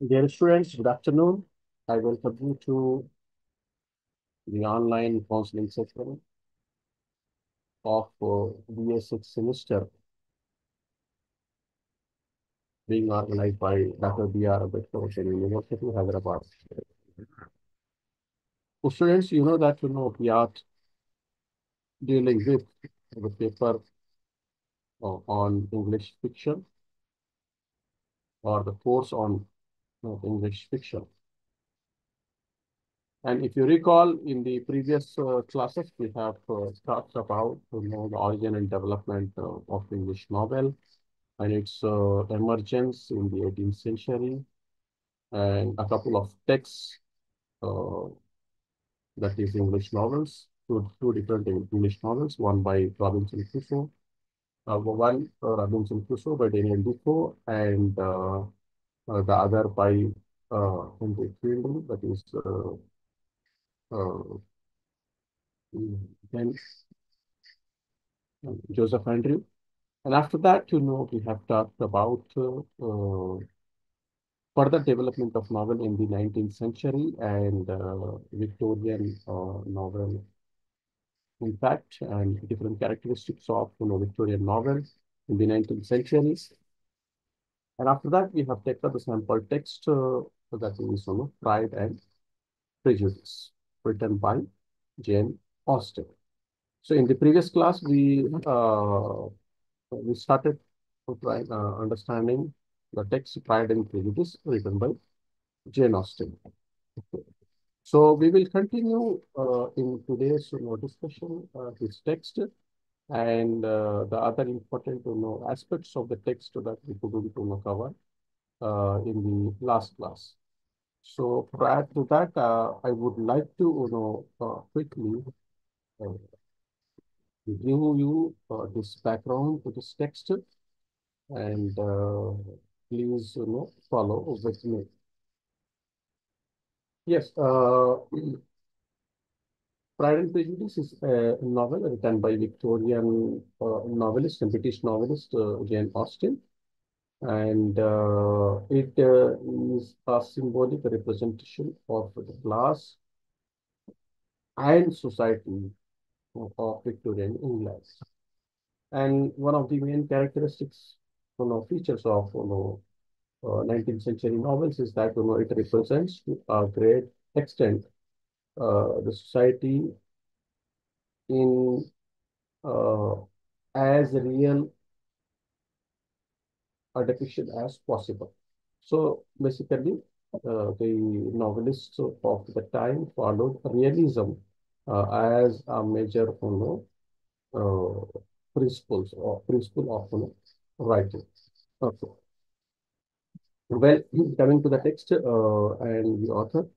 Dear students, good afternoon. I welcome you to the online counseling session of BA6 semester being organized by Dr. B.R. Ambedkar University, Hyderabad. So students, you know that we are dealing with the paper on English fiction or the course on English fiction. And if you recall, in the previous classes, we have talked about the origin and development of English novel and its emergence in the 18th century, and a couple of texts uh, that is English novels, two different English novels, one by Robinson Crusoe, one Robinson Crusoe by Daniel Defoe, and the other by Henry Fielding, that is uh, then Joseph Andrew. And after that, we have talked about further development of novel in the 19th century and Victorian novel impact and different characteristics of Victorian novels in the 19th century. And after that, we have taken the sample text that is Pride and Prejudice, written by Jane Austen. So in the previous class, we started by understanding the text Pride and Prejudice written by Jane Austen. So we will continue in today's discussion this text and the other important aspects of the text that we couldn't cover in the last class. So prior to that, I would like to quickly uh, give you this background to this text and please follow with me. Yes, Pride and Prejudice is a novel written by Victorian novelist and British novelist Jane Austen, and it is a symbolic representation of the class and society of Victorian England. And one of the main characteristics, features of 19th century novels is that it represents to a great extent the society in uh, as real a depiction as possible. So basically, the novelists of the time followed realism as a major, principle of writing. Okay. Well, coming to the text and the author,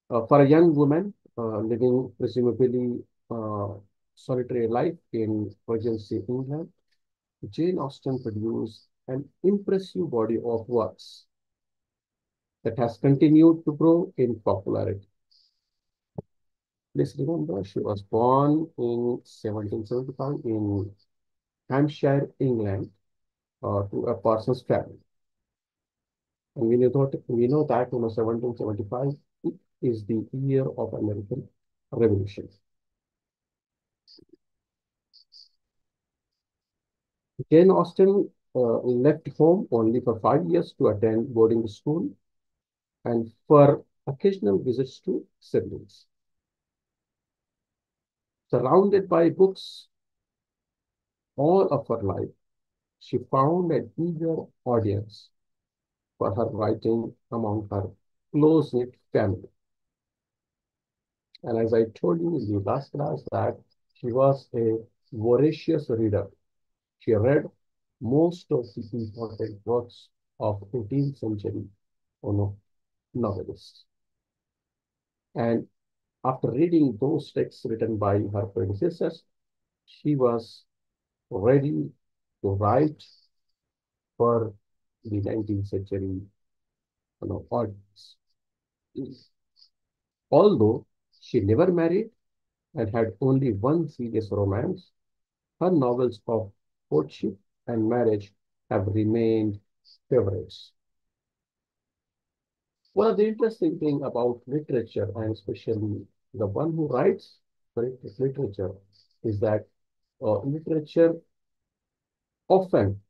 for a young woman living presumably solitary life in Regency England, Jane Austen produced an impressive body of works that has continued to grow in popularity. Please remember, she was born in 1775 in Hampshire, England, to a parson's family. And we know that 1775 is the year of American Revolution. Jane Austen left home only for 5 years to attend boarding school and for occasional visits to siblings. Surrounded by books all of her life, she found an eager audience for her writing among her close-knit family. And as I told you in the last class that she was a voracious reader. She read most of the important works of 18th century novelists. And after reading those texts written by her predecessors, she was ready to write for the 19th century audience. Although she never married and had only one serious romance, her novels of courtship and marriage have remained favorites. One of the interesting thing about literature, and especially the one who writes literature, is that literature often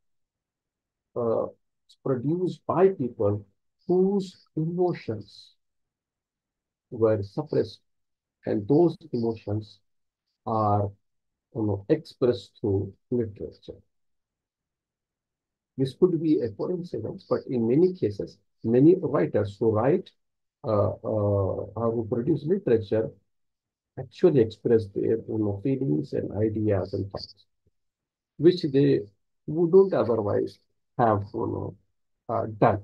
uh, is produced by people whose emotions were suppressed, and those emotions are expressed through literature. This could be a coincidence, but in many cases, many writers who write who produce literature actually express their feelings and ideas and thoughts, which they wouldn't otherwise have done.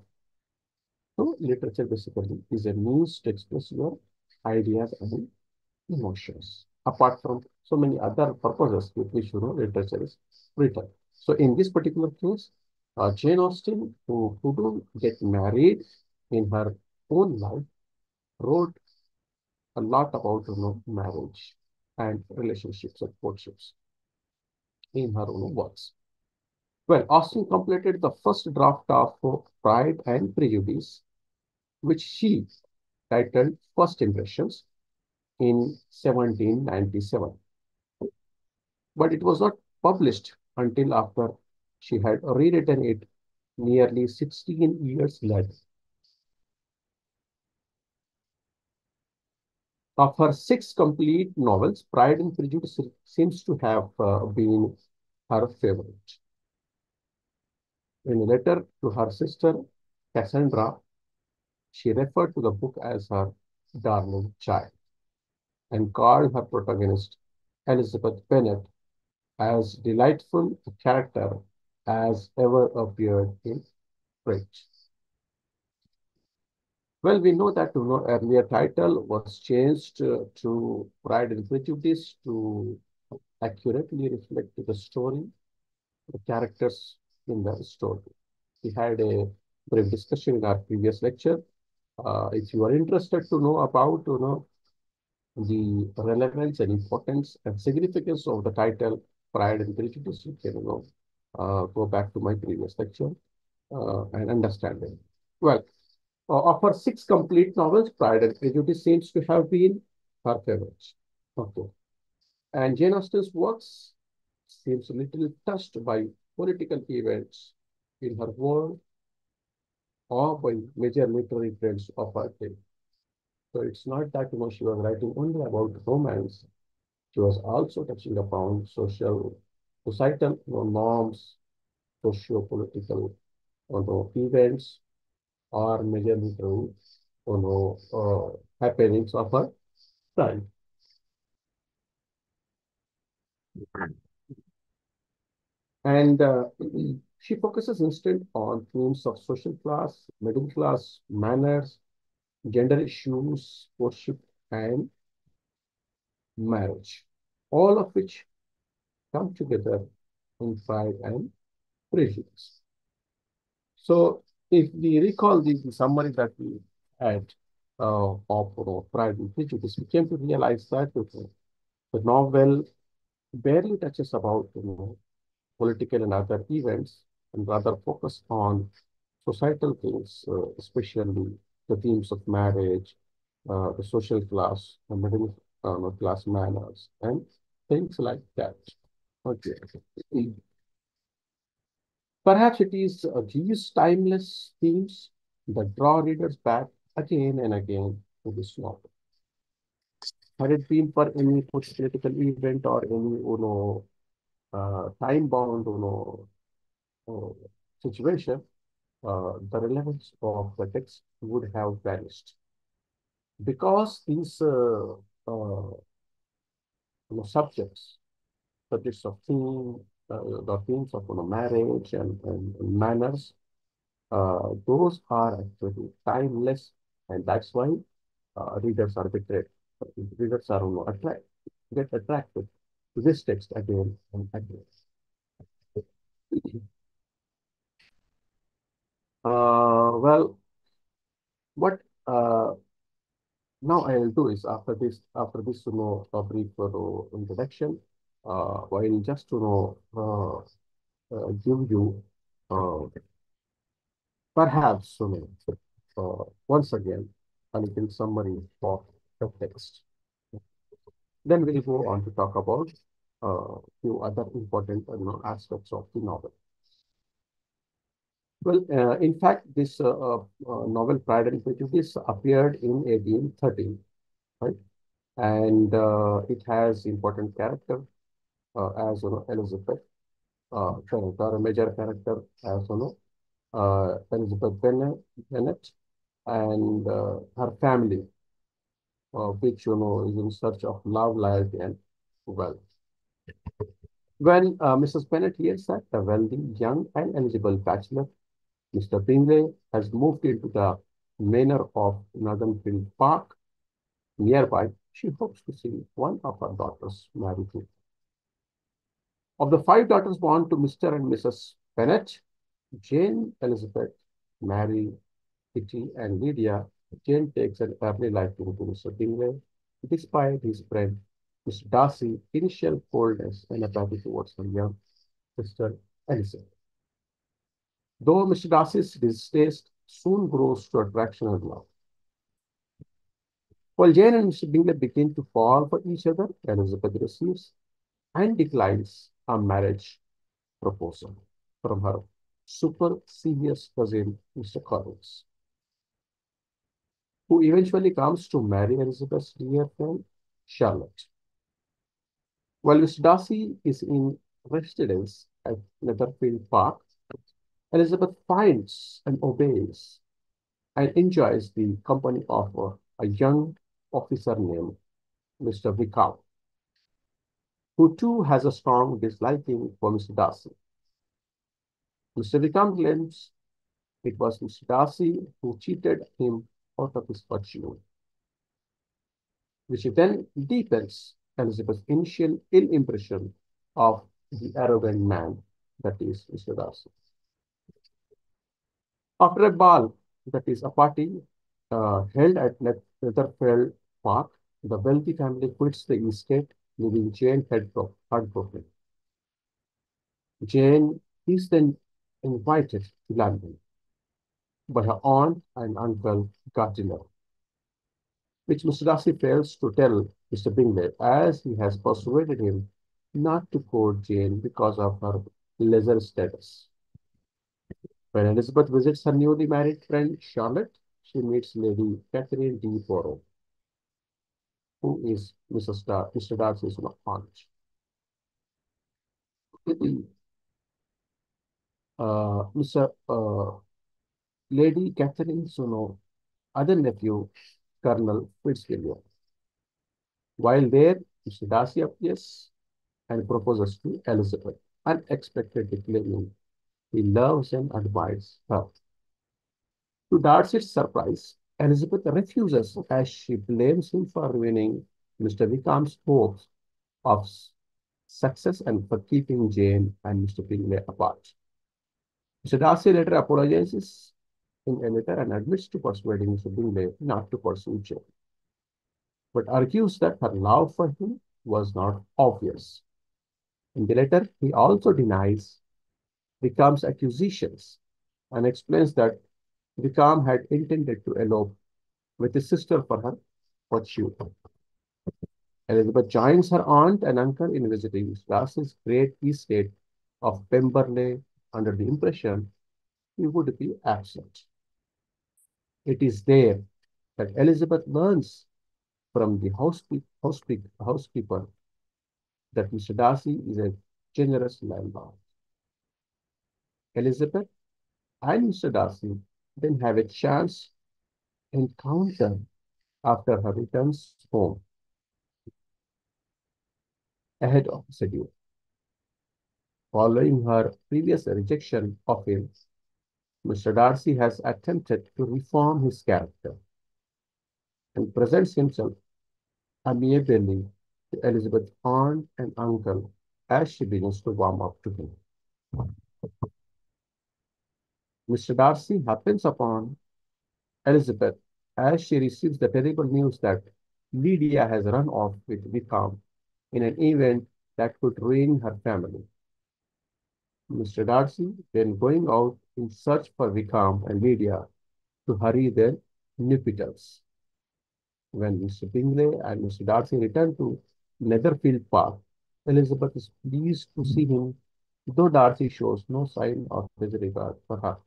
So literature basically is a means to express your ideas and emotions, apart from so many other purposes with which literature is written. So in this particular case, Jane Austen, who couldn't get married in her own life, wrote a lot about marriage and relationships and courtships in her own works. Well, Austen completed the first draft of Pride and Prejudice, which she titled First Impressions in 1797. But it was not published until after she had rewritten it nearly 16 years later. Of her six complete novels, Pride and Prejudice seems to have been her favorite. In a letter to her sister, Cassandra, she referred to the book as her darling child and called her protagonist, Elizabeth Bennet, as delightful a character as ever appeared in print. Well, we know that earlier title was changed to Pride and Prejudice to accurately reflect the story, the characters in the story. We had a brief discussion in our previous lecture. If you are interested to know about the relevance and importance and significance of the title Pride and Prejudice, you can go back to my previous lecture and understand it. Well, of her six complete novels, Pride and Prejudice seems to have been her favorite. Okay. And Jane Austen's works seems a little touched by political events in her world or by major literary trends of her day. So it's not that she was writing only about romance. She was also touching upon societal norms, socio-political events, or major literary happenings of her time. And she focuses instead on themes of social class, middle class, manners, gender issues, courtship, and marriage, all of which come together in Pride and Prejudice. So, if we recall the summary that we had of Pride and Prejudice, we came to realize that the novel barely touches about political and other events, and rather focus on societal things, especially the themes of marriage, the social class, the middle class manners, and things like that. Okay. Perhaps it is these timeless themes that draw readers back again and again to this novel. Had it been for any political event or any, time-bound, situation, the relevance of the text would have vanished because these subjects of the themes of marriage and manners, those are actually timeless, and that's why readers are betrayed. Readers are get attracted to this text again and again. Well, what now I'll do is after this, a brief introduction, while just give you perhaps once again a little summary of the text. Then we'll go on to talk about few other important aspects of the novel. Well, in fact, this novel Pride and Prejudice appeared in 1813, right? And it has important character as Elizabeth, character, a major character as Elizabeth Bennet, and her family, which is in search of love, loyalty, and wealth. When Mrs. Bennet hears that the wealthy, young, and eligible bachelor, Mr. Bingley, has moved into the manor of Northernfield Park nearby, she hopes to see one of her daughters married him. Of the five daughters born to Mr. and Mrs. Bennet, Jane, Elizabeth, Mary, Kitty, and Lydia, Jane takes an early liking to Mr. Bingley, despite his friend Mr. Darcy's initial coldness and apathy towards her young sister Elizabeth. Though Mr. Darcy's distaste soon grows to attraction and love. While Jane and Mr. Bingley begin to fall for each other, Elizabeth receives and declines a marriage proposal from her supercilious cousin, Mr. Collins, who eventually comes to marry Elizabeth's dear friend, Charlotte. While Mr. Darcy is in residence at Netherfield Park, Elizabeth finds and obeys and enjoys the company of a young officer named Mr. Wickham, who too has a strong disliking for Mr. Darcy. Mr. Wickham claims it was Mr. Darcy who cheated him out of his fortune, which then deepens Elizabeth's initial ill impression of the arrogant man that is Mr. Darcy. After a ball, that is a party held at Netherfield Park, the wealthy family quits the estate, leaving Jane heartbroken. Jane is then invited to London by her aunt and uncle Gardiner, which Mr. Darcy fails to tell Mr. Bingley, as he has persuaded him not to court Jane because of her lesser status. When Elizabeth visits her newly married friend Charlotte, she meets Lady Catherine de Boroughs, who is Mr. Darcy's aunt. Mr. Lady Catherine's other nephew, Colonel Fitzwilliam. While there, Mr. Darcy appears and proposes to Elizabeth, unexpectedly claiming he loves and admires her. To Darcy's surprise, Elizabeth refuses as she blames him for ruining Mr. Wickham's hopes of success and for keeping Jane and Mr. Bingley apart. Mr. Darcy later apologizes in a letter and admits to persuading Mr. Bingley not to pursue Jane, but argues that her love for him was not obvious. In the letter, he also denies Wickham's accusations and explains that Wickham had intended to elope with his sister for her pursuit. Elizabeth joins her aunt and uncle in visiting Darcy's great estate of Pemberley under the impression he would be absent. It is there that Elizabeth learns from the housekeeper that Mr. Darcy is a generous landlord. Elizabeth and Mr. Darcy then have a chance encounter after her returns home ahead of schedule. Following her previous rejection of him, Mr. Darcy has attempted to reform his character and presents himself amiably to Elizabeth's aunt and uncle as she begins to warm up to him. Mr. Darcy happens upon Elizabeth as she receives the terrible news that Lydia has run off with Wickham in an event that could ruin her family. Mr. Darcy, then going out in search for Wickham and Lydia, to hurry their nuptials. When Mr. Bingley and Mr. Darcy return to Netherfield Park, Elizabeth is pleased to see him, though Darcy shows no sign of his regard for her.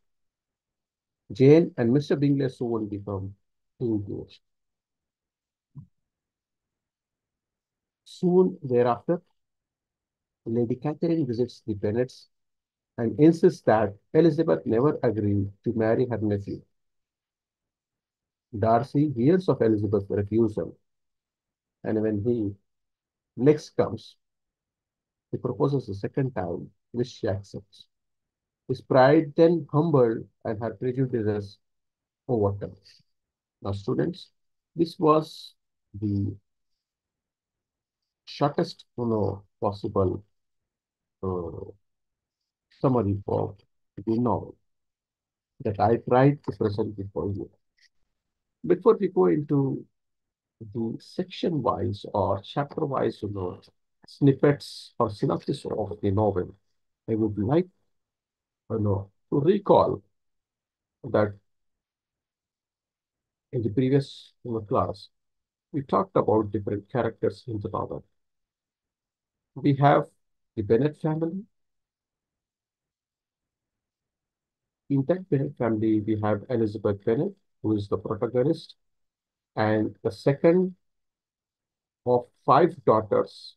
Jane and Mr. Bingley soon become engaged. Soon thereafter, Lady Catherine visits the Bennets and insists that Elizabeth never agreed to marry her nephew. Darcy hears of Elizabeth's refusal, and when he next comes, he proposes a second time, which she accepts. His pride then humbled and her prejudices overcome. Now, students, this was the shortest possible uh, summary of the novel that I tried to present before you. Before we go into the section-wise or chapter-wise, snippets or synopsis of the novel, I would like, to recall that in the previous class, we talked about different characters in the novel. We have the Bennet family. In that Bennet family, we have Elizabeth Bennet, who is the protagonist, and the second of five daughters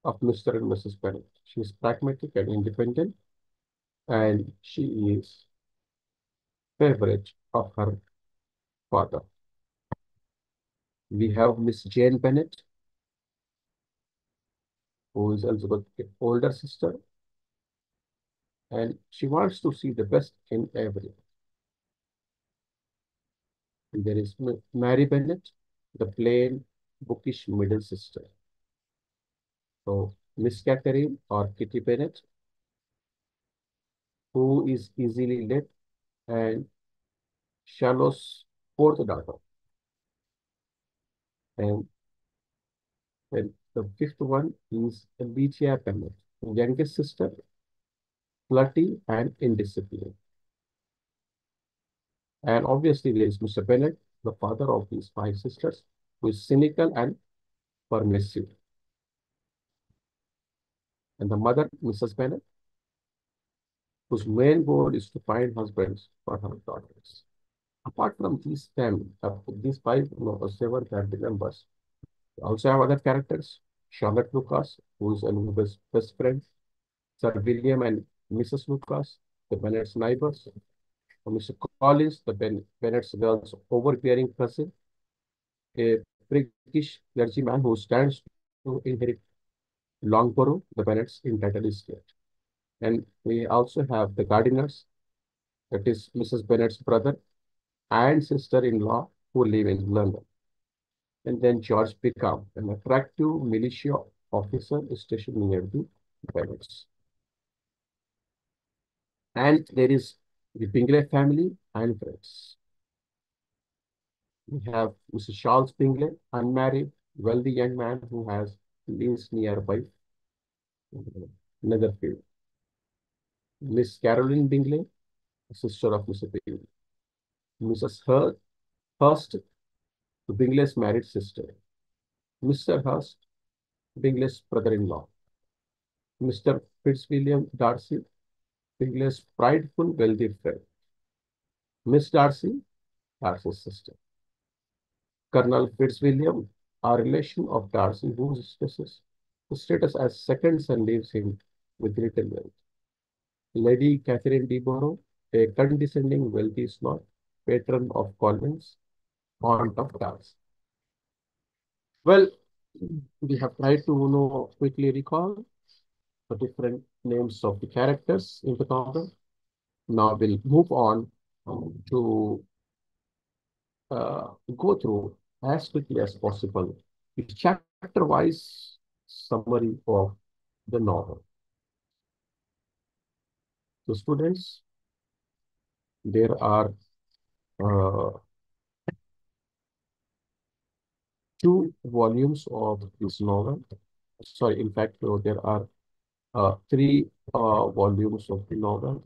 of Mr. and Mrs. Bennet. She is pragmatic and independent, and she is favorite of her father. We have Miss Jane Bennet, who is Elizabeth's older sister, and she wants to see the best in everyone. And there is Mary Bennet, the plain, bookish middle sister. So Miss Catherine or Kitty Bennet, who is easily led, and Charlotte's fourth daughter. And then the fifth one is Lydia Bennet, youngest sister, flirty and indisciplined. And obviously there is Mr. Bennet, the father of these five sisters, who is cynical and permissive. And the mother, Mrs. Bennet, whose main goal is to find husbands for her daughters. Apart from these five, seven family members, we also have other characters. Charlotte Lucas, who is Elizabeth's best friend, Sir William and Mrs. Lucas, the Bennet's neighbors, Mr. Collins, the Bennet's girl's overbearing cousin, a priggish clergyman who stands to inherit Longborough, the Bennet's entitled estate. And we also have the Gardiners, that is Mrs. Bennet's brother and sister-in-law who live in London. And then George Pickham, an attractive militia officer stationed near the Bennets. And there is the Bingley family and friends. We have Mr. Charles Bingley, unmarried, wealthy young man who lives nearby Netherfield. Miss Caroline Bingley, sister of Mr. Bingley. Mrs. Hurst, Bingley's married sister. Mr. Hurst, Bingley's brother-in-law. Mr. Fitzwilliam Darcy, Bingley's prideful, wealthy friend. Miss Darcy, Darcy's sister. Colonel Fitzwilliam, a relation of Darcy, whose status as second son leaves him with little wealth. Lady Catherine de Boroughs, a condescending, wealthy snob, patron of Collins, aunt of Darcy. Well, we have tried to quickly recall the different names of the characters in the novel. Now we'll move on to go through as quickly as possible the chapter-wise summary of the novel. So students, there are uh, two volumes of this novel. Sorry, in fact, there are three volumes of the novel.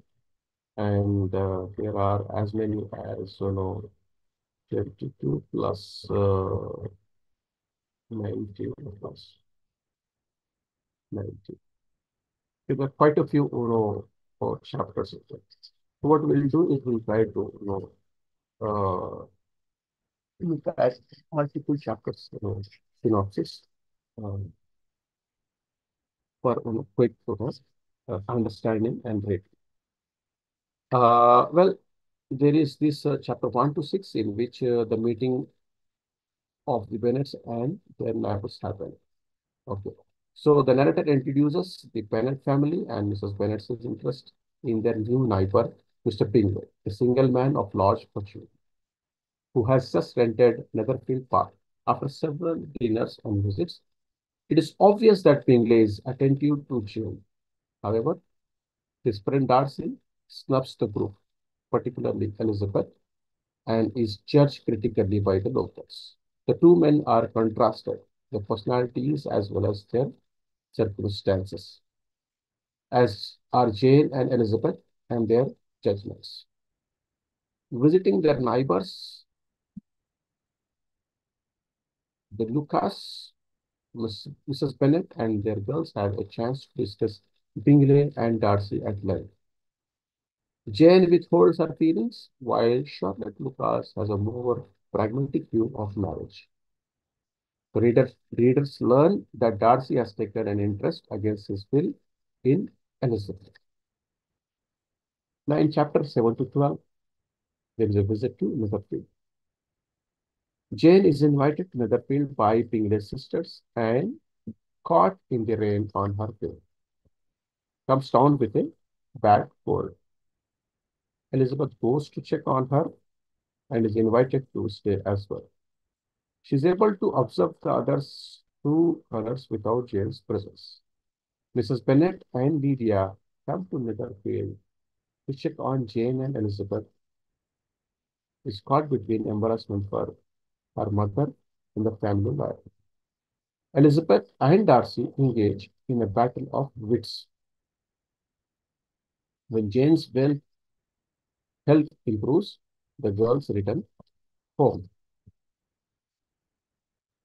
And there are as many as 22 plus 90 plus 90. There are quite a few chapters in there. So what we'll do is we'll try to look at multiple chapters synopsis um, for quick understanding and read. Well, there is this chapter 1 to 6 in which the meeting of the Bennets and their neighbors happen. Okay. So the narrator introduces the Bennett family and Mrs. Bennett's interest in their new neighbor, Mr. Bingley, a single man of large fortune, who has just rented Netherfield Park. After several dinners and visits, it is obvious that Bingley is attentive to Jane. However, his friend Darcy snubs the group, particularly Elizabeth, and is judged critically by the locals. The two men are contrasted, their personalities as well as their circumstances, as are Jane and Elizabeth and their judgments. Visiting their neighbors, the Lucas, Mrs. Bennet, and their girls have a chance to discuss Bingley and Darcy at length. Jane withholds her feelings, while Charlotte Lucas has a more pragmatic view of marriage. Readers learn that Darcy has taken an interest against his will in Elizabeth. Now, in chapter 7 to 12, there is a visit to Netherfield. Jane is invited to Netherfield by Bingley's sisters and, caught in the rain on her way, comes down with a bad cold. Elizabeth goes to check on her and is invited to stay as well. She is able to observe the others two others without Jane's presence. Mrs. Bennet and Lydia come to Netherfield to check on Jane, and Elizabeth is caught between embarrassment for her mother and the family life. Elizabeth and Darcy engage in a battle of wits. When Jane's health improves, the girls return home.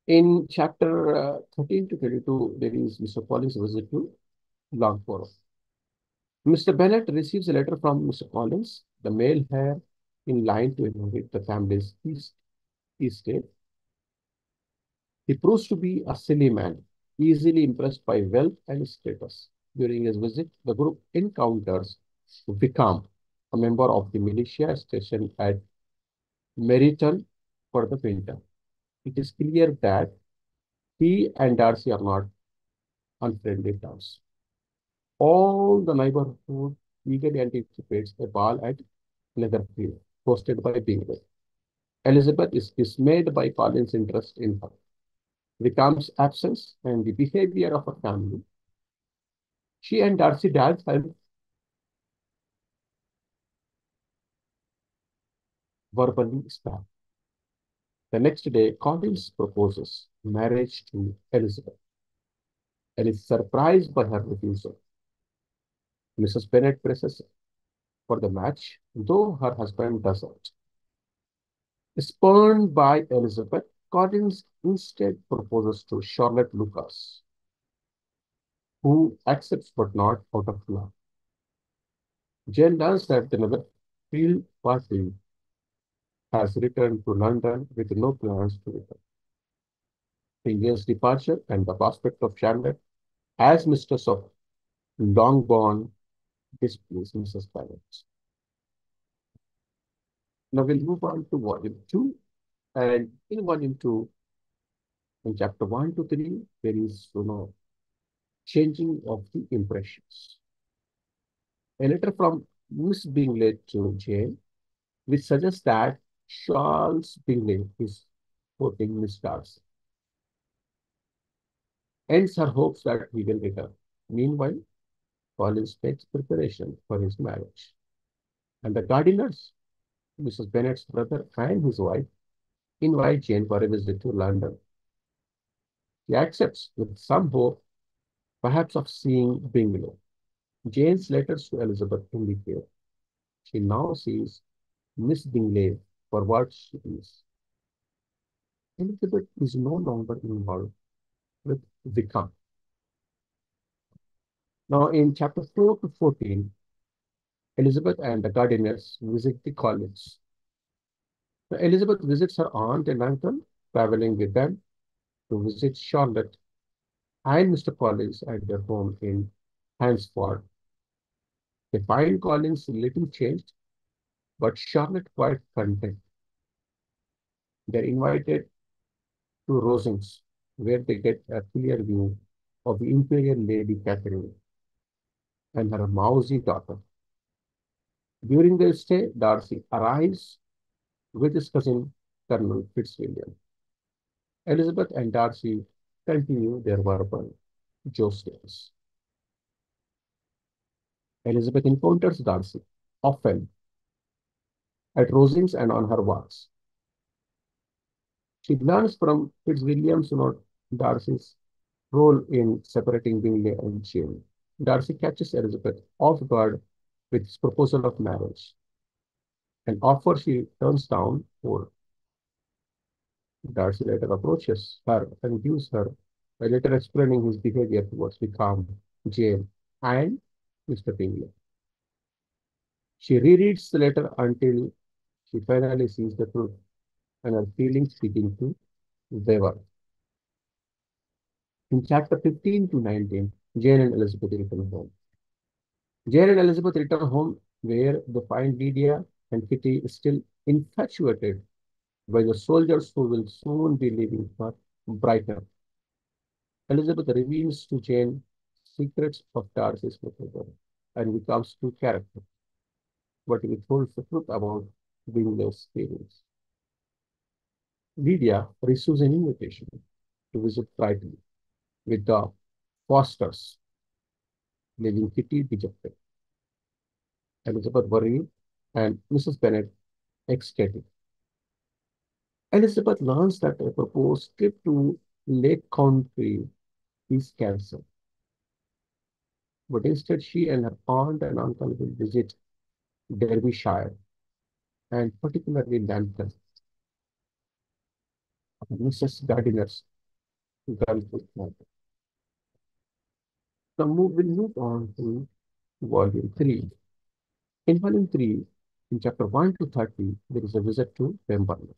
In chapter 13 to 22, there is Mr. Collins' visit to Longborough. Mr. Bennet receives a letter from Mr. Collins, the male heir in line to inherit the family's estate. He proves to be a silly man, easily impressed by wealth and status. During his visit, the group encounters Wickham, a member of the militia stationed at Meryton for the winter. It is clear that he and Darcy are not on friendly terms. All the neighborhood eagerly anticipates a ball at Netherfield, hosted by Bingley. Elizabeth is dismayed by Colin's interest in her. Wickham's absence and the behavior of her family. She and Darcy dance and verbally spat. The next day, Collins proposes marriage to Elizabeth and is surprised by her refusal. Mrs. Bennet presses for the match, though her husband doesn't. Spurned by Elizabeth, Collins instead proposes to Charlotte Lucas, who accepts but not out of love. Jane learns that the Netherfield party has returned to London with no plans to return. India's departure and the prospect of Charlotte as mistress of Longbourn displease Mrs. Bennet. Now we'll move on to volume 2. And in volume 2, in chapter 1 to 3, there is, changing of the impressions. A letter from Miss Bingley to Jane, which suggests that Charles Bingley is courting Miss Darcy, ends her hopes that he will return. Meanwhile, Collins makes preparation for his marriage. And the gardeners, Mrs. Bennet's brother and his wife, invite Jane for a visit to London. She accepts with some hope, perhaps of seeing Bingley. Jane's letters to Elizabeth indicate She now sees Miss Bingley for what she is. Elizabeth is no longer involved with Wickham. Now, in chapter 4 to 14, Elizabeth and the Gardiners visit the college. Now, Elizabeth visits her aunt and uncle, traveling with them to visit Charlotte and Mr. Collins at their home in Hansford. They find Collins little changed, but Charlotte quite content. They're invited to Rosings, where they get a clear view of the Imperial Lady Catherine and her mousy daughter. During their stay, Darcy arrives with his cousin, Colonel Fitzwilliam. Elizabeth and Darcy continue their verbal joustings. Elizabeth encounters Darcy often at Rosings and on her walks. She learns from Fitzwilliam's note Darcy's role in separating Bingley and Jane. Darcy catches Elizabeth off guard with his proposal of marriage, an offer she turns down for. Darcy later approaches her and gives her a letter explaining his behavior towards Wickham, Jane, and Mr. Bingley. She rereads the letter until she finally sees the truth and her feelings begin to waver. In chapter 15 to 19, Jane and Elizabeth return home. Jane and Elizabeth return home where they find Lydia and Kitty still infatuated by the soldiers who will soon be leaving for Brighton. Elizabeth reveals to Jane secrets of Darcy's behavior and becomes true character, but withholds the truth about Bingley's feelings. Lydia receives an invitation to visit Brighton with the Fosters, leaving Kitty dejected. Elizabeth worried and Mrs. Bennet ecstatic. Elizabeth learns that a proposed trip to Lake Country is cancelled, but instead she and her aunt and uncle will visit Derbyshire and particularly Lambton, Mrs. Gardiner's girlhood home. Now we'll move on to volume 3. In volume 3, in chapter 1 to 30, there is a visit to Pemberley.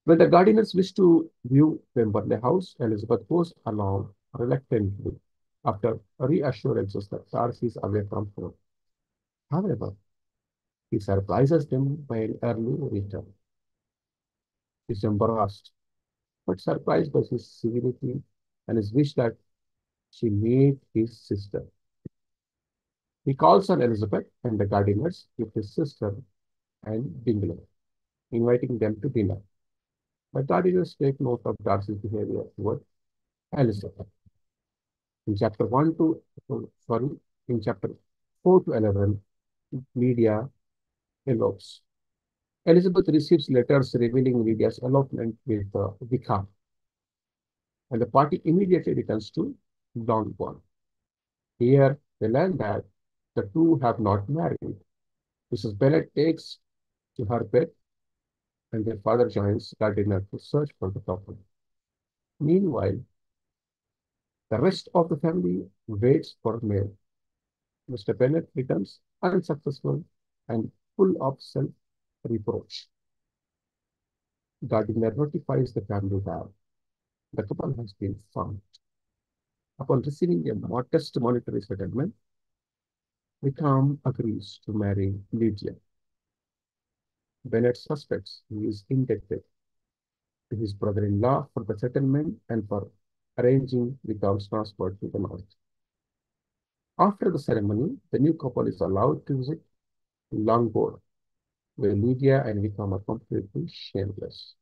When the Gardiners wish to view Pemberley House, Elizabeth goes along reluctantly after reassurances that Darcy is away from home. However, he surprises them by an early return. She is embarrassed, but surprised by his civility and his wish that she meet his sister. He calls on Elizabeth and the Gardiners with his sister and Bingley, inviting them to dinner. The Gardiners take note of Darcy's behavior toward Elizabeth. In chapter 1 to, sorry, in chapter 4 to 11, Lydia elopes. Elizabeth receives letters revealing Lydia's elopement with Wickham, and the party immediately returns to Longbourn. Here, they learn that the two have not married. Mrs. Bennet takes to her bed, and their father joins Gardiner to search for the couple. Meanwhile, the rest of the family waits for mail. Mr. Bennet returns unsuccessful and full of self-reproach. Gardiner notifies the family that the couple has been found. Upon receiving a modest monetary settlement, Wickham agrees to marry Lydia. Bennet suspects he is indebted to his brother-in-law for the settlement and for arranging Wickham's transport to the north. After the ceremony, the new couple is allowed to visit Longbourn, where Lydia and Wickham are completely shameless.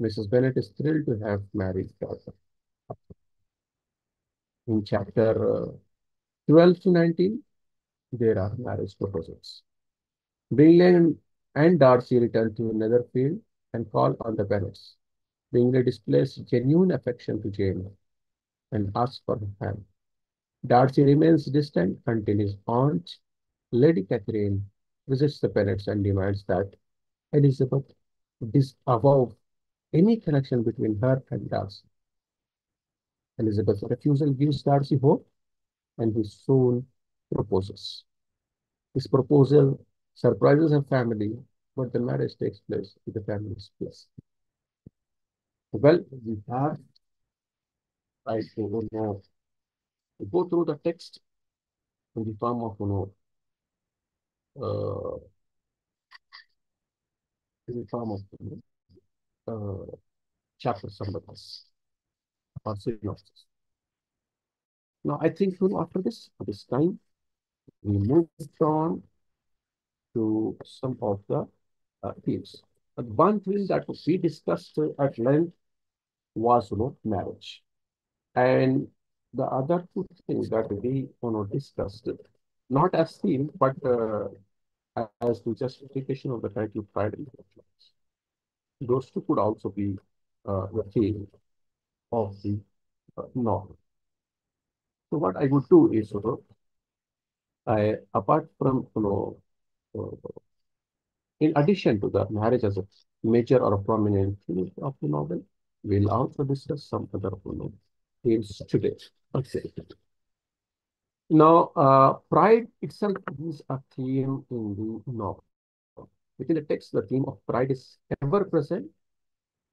Mrs. Bennet is thrilled to have married daughter. In chapter 12 to 19, there are marriage proposals. Bingley and Darcy return to Netherfield and call on the Bennets. Bingley displays genuine affection to Jane and asks for her hand. Darcy remains distant until his aunt, Lady Catherine, visits the Bennets and demands that Elizabeth disavow any connection between her and Darcy. Elizabeth's refusal gives Darcy hope, and he soon proposes. His proposal surprises her family, but the marriage takes place with the family's blessing. Well, we have tried to go through the text in the form of uh, in the form of chapter summaries or synopsis. Now, I think after this time, we moved on to some of the themes. But one thing that we discussed at length was marriage. And the other two things that we discussed, not as theme, but as the justification of the title Pride and Prejudice. Those two could also be the theme of the novel. So what I would do is, I apart from in addition to the marriage as a major or a prominent theme of the novel, we'll also discuss some other themes today. Okay. Now, pride itself is a theme in the novel. Within the text, the theme of pride is ever present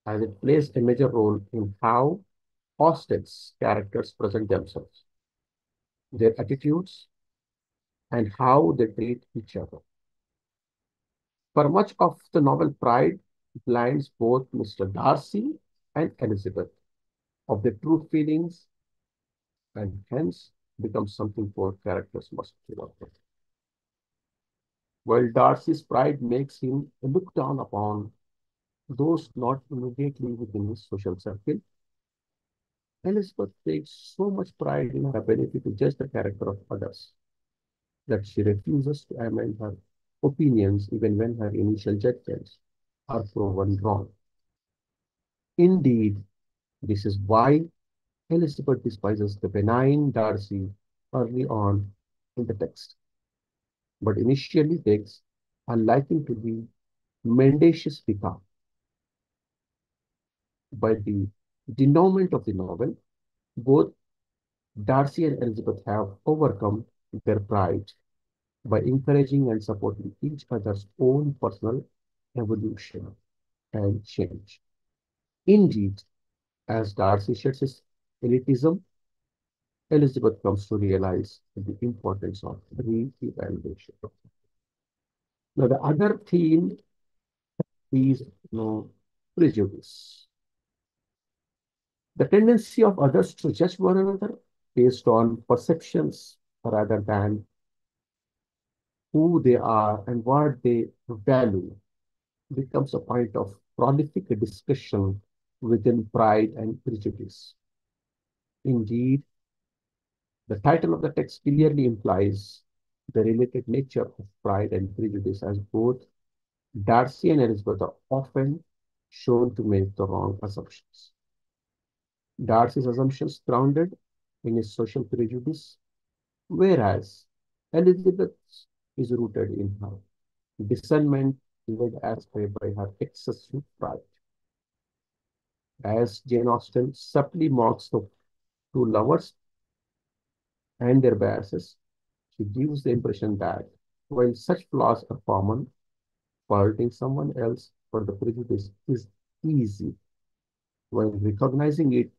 as it plays a major role in how Austen's characters present themselves, their attitudes, and how they treat each other. For much of the novel, pride blinds both Mr. Darcy and Elizabeth of their true feelings and hence becomes something both characters must overcome. While Darcy's pride makes him look down upon those not immediately within his social circle, Elizabeth takes so much pride in her ability to judge the character of others that she refuses to amend her opinions even when her initial judgments are proven wrong. Indeed, this is why Elizabeth despises the benign Darcy early on in the text, but initially takes a liking to the mendacious vicar. By the denouement of the novel, both Darcy and Elizabeth have overcome their pride by encouraging and supporting each other's own personal evolution and change. Indeed, as Darcy sheds his elitism, Elizabeth comes to realize the importance of re-evaluation. Now, the other theme is prejudice. The tendency of others to judge one another based on perceptions rather than who they are and what they value becomes a point of prolific discussion within Pride and Prejudice. Indeed, the title of the text clearly implies the related nature of Pride and Prejudice, as both Darcy and Elizabeth are often shown to make the wrong assumptions. Darcy's assumptions grounded in his social prejudice, whereas Elizabeth's is rooted in her discernment led astray by her excessive pride. As Jane Austen subtly mocks the two lovers and their biases, she gives the impression that while such flaws are common, faulting someone else for the prejudice is easy, while recognizing it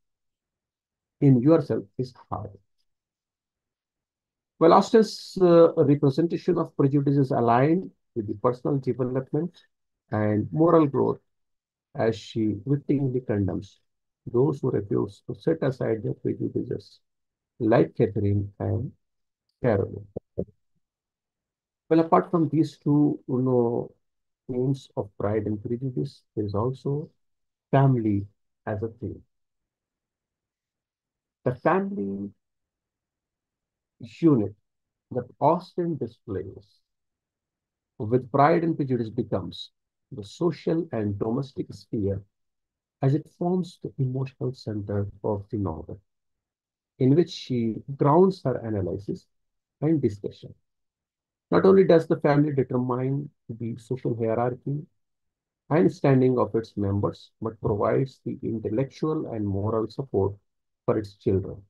in yourself is hard. Well, Austen's representation of prejudice is aligned with the personal development and moral growth as she wittingly condemns those who refuse to set aside their prejudices, like Catherine and Caroline. Well, apart from these two, themes of pride and prejudice, there is also family as a theme. The family unit that Austen displays with pride and prejudice becomes the social and domestic sphere as it forms the emotional center of the novel, in which she grounds her analysis and discussion. Not only does the family determine the social hierarchy and standing of its members, but provides the intellectual and moral support for its children.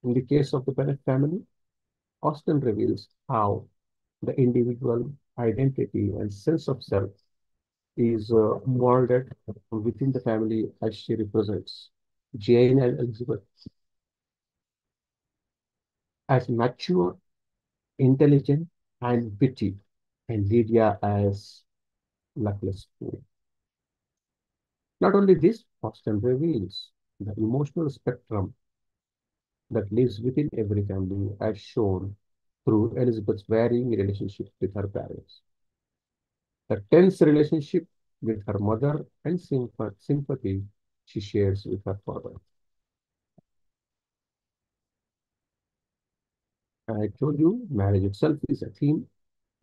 In the case of the Bennett family, Austen reveals how the individual identity and sense of self is molded within the family as she represents Jane and Elizabeth as mature, intelligent, and witty, and Lydia as luckless fool. Not only this, Austen reveals the emotional spectrum that lives within every family, as shown through Elizabeth's varying relationships with her parents. The tense relationship with her mother and sympathy she shares with her father. And I told you, marriage itself is a theme,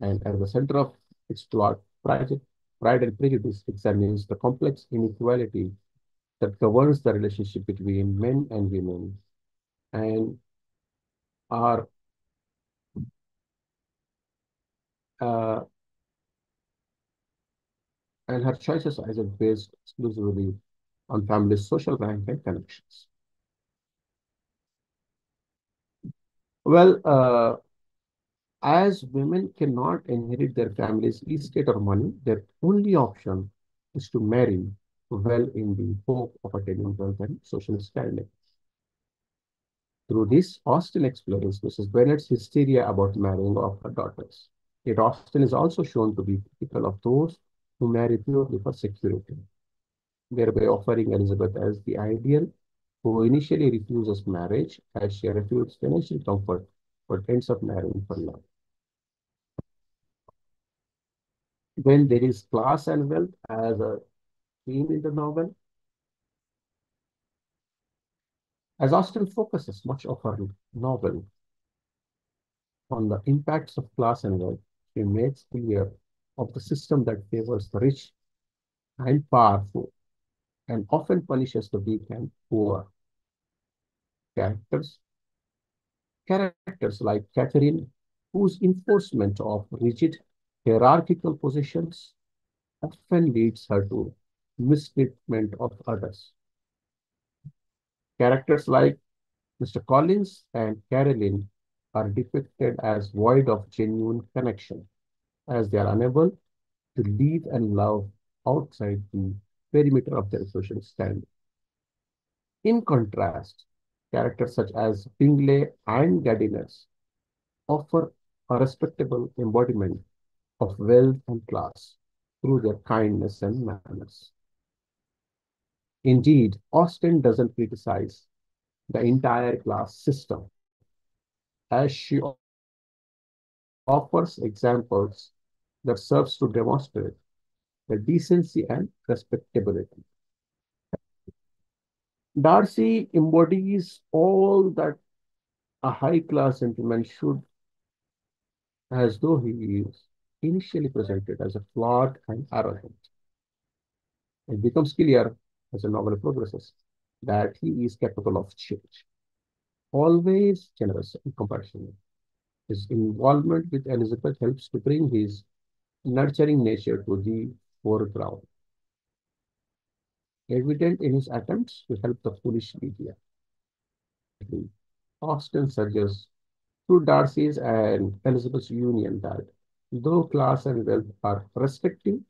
and at the center of its plot, Pride and Prejudice examines the complex inequality that governs the relationship between men and women, and are uh, and her choices are based exclusively on family's social rank and connections. Well, as women cannot inherit their family's estate or money, their only option is to marry well in the hope of attaining wealth and social standing. Through this, Austen explains Mrs. Bennet's hysteria about marrying off her daughters. Yet Austen is also shown to be critical of those who marry purely for security, thereby offering Elizabeth as the ideal who initially refuses marriage as she refuses financial comfort but ends up marrying for love. Then there is class and wealth as a theme in the novel. As Austen focuses much of her novel on the impacts of class and wealth, she makes clear of the system that favors the rich and powerful and often punishes the weak and poor. Characters, characters like Catherine, whose enforcement of rigid hierarchical positions often leads her to mistreatment of others. Characters like Mr. Collins and Caroline are depicted as void of genuine connection, as they are unable to live and love outside the perimeter of their social standing. In contrast, characters such as Bingley and Gardiner offer a respectable embodiment of wealth and class through their kindness and manners. Indeed, Austen doesn't criticize the entire class system, as she offers examples that serves to demonstrate the decency and respectability. Darcy embodies all that a high-class gentleman should, as though he is initially presented as a flawed and arrogant. It becomes clear as the novel progresses that he is capable of change, always generous and compassionate. His involvement with Elizabeth helps to bring his nurturing nature to the foreground, evident in his attempts to help the foolish Lydia. Austen suggests through Darcy's and Elizabeth's union that though class and wealth are respective,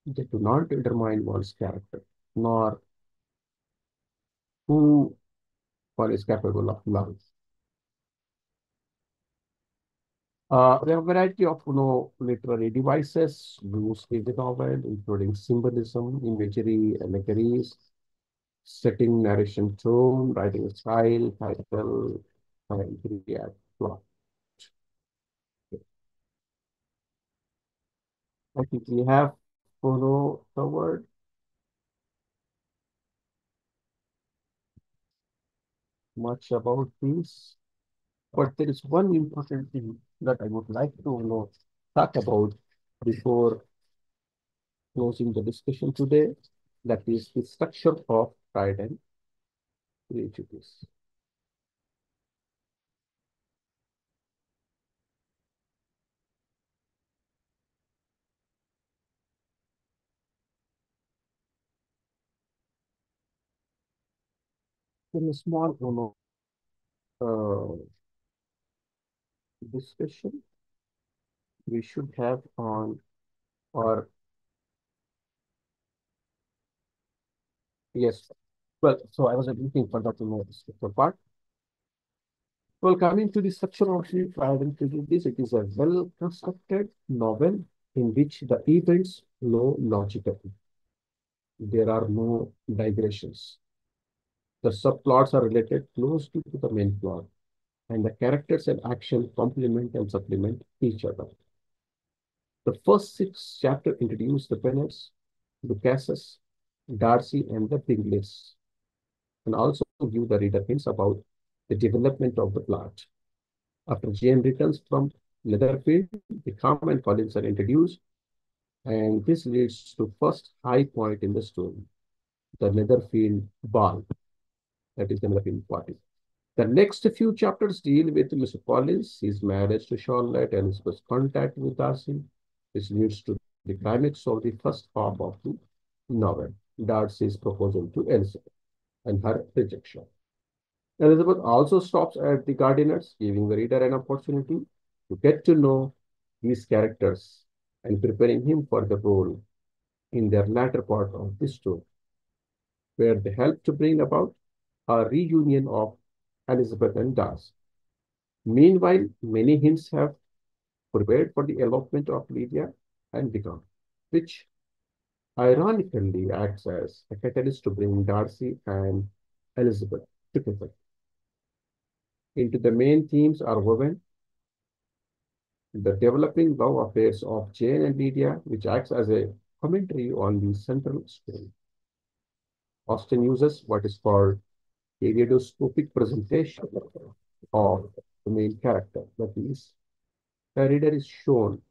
they do not determine one's character, nor who one is capable of love. There are a variety of literary devices used in the novel, including symbolism, imagery, allegories, setting, narration tone, writing style, title, and period plot. I think we have covered much about this, but there is one important thing that I would like to talk about before closing the discussion today. That is the structure of pride and prejudice. in a small discussion we should have on or yes. Well, so I was looking for that to know the structure part. Well, coming to the structure of it, I will present this. It is a well-constructed novel in which the events flow logically. There are no digressions. The subplots are related closely to the main plot, and the characters and action complement and supplement each other. The first six chapters introduce the Bennets, Lucases, Darcy, and the Bingleys, and also give the reader hints about the development of the plot. After Jane returns from Leatherfield, the Calm and Collins are introduced, and this leads to first high point in the story, the Leatherfield ball, that is the Leatherfield party. The next few chapters deal with Mr. Collins, his marriage to Charlotte, and his first contact with Darcy. This leads to the climax of the first half of the novel, Darcy's proposal to Elizabeth and her rejection. Elizabeth also stops at the gardeners, giving the reader an opportunity to get to know these characters and preparing him for the role in their latter part of the story, where they help to bring about a reunion of Elizabeth and Darcy. Meanwhile, many hints have prepared for the elopement of Lydia and Vicar, which ironically acts as a catalyst to bring Darcy and Elizabeth together. Into the main themes are woven the developing love affairs of Jane and Lydia, which acts as a commentary on the central story. Austen uses what is called kaleidoscopic presentation of the main character. That is, the reader is shown